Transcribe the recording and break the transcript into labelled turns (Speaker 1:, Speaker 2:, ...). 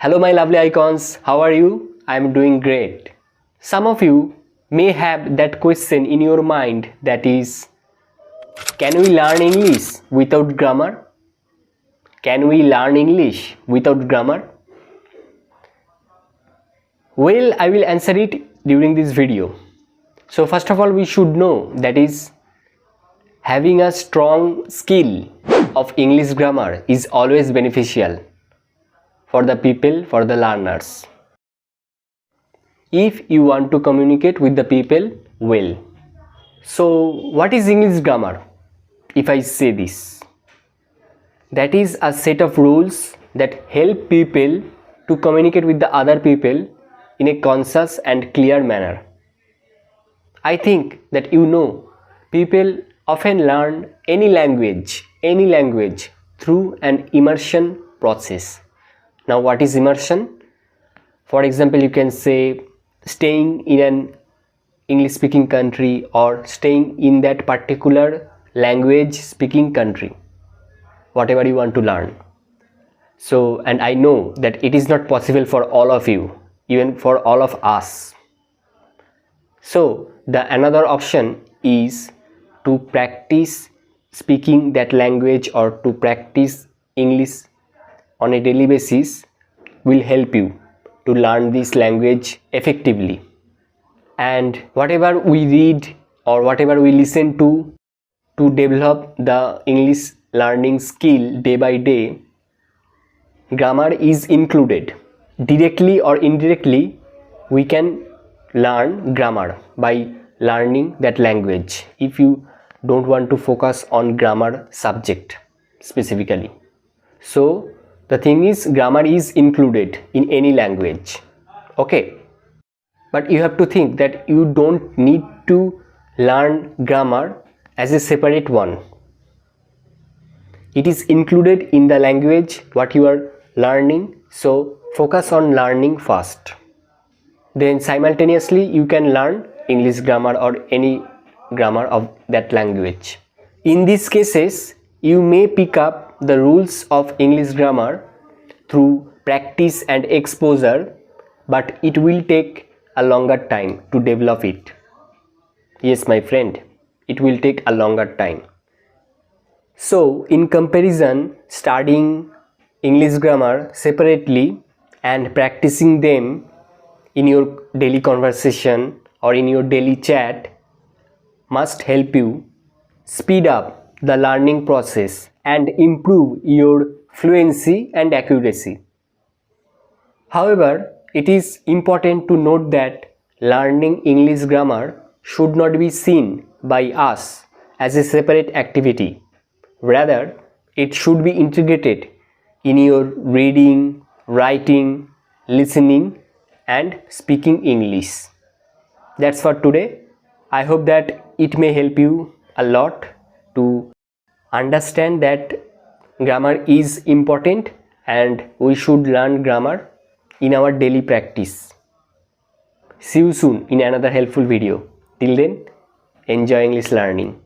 Speaker 1: Hello my lovely icons, how are you? I am doing great. Some of you may have that question in your mind, that is, can we learn English without grammar? Can we learn English without grammar? Well, I will answer it during this video. So first of all, we should know, that is, having a strong skill of English grammar is always beneficial for the people, for the learners. If you want to communicate with the people well. So what is English grammar? If I say this, that is a set of rules that help people to communicate with the other people in a conscious and clear manner. I think that people often learn any language through an immersion process. Now what is immersion? For example, you can say staying in an English speaking country or staying in that particular language speaking country, whatever you want to learn. So, and I know that it is not possible for all of you, even for all of us. So the another option is to practice speaking that language, or to practice English on a daily basis will help you to learn this language effectively. And whatever we read or whatever we listen to develop the English learning skill day by day, grammar is included. Directly or indirectly, we can learn grammar by learning that language, if you don't want to focus on grammar subject specifically. So the thing is, grammar is included in any language, okay? But you have to think that you don't need to learn grammar as a separate one. It is included in the language what you are learning, so focus on learning first. Then simultaneously you can learn English grammar or any grammar of that language. In these cases, you may pick up the rules of English grammar through practice and exposure, but it will take a longer time to develop it. Yes, my friend, it will take a longer time. So in comparison, studying English grammar separately and practicing them in your daily conversation or in your daily chat must help you speed up the learning process and improve your fluency and accuracy. However, it is important to note that learning English grammar should not be seen by us as a separate activity. Rather, it should be integrated in your reading, writing, listening, and speaking English. That's for today. I hope that it may help you a lot to understand that grammar is important and we should learn grammar in our daily practice. See you soon in another helpful video. Till then, enjoy English learning.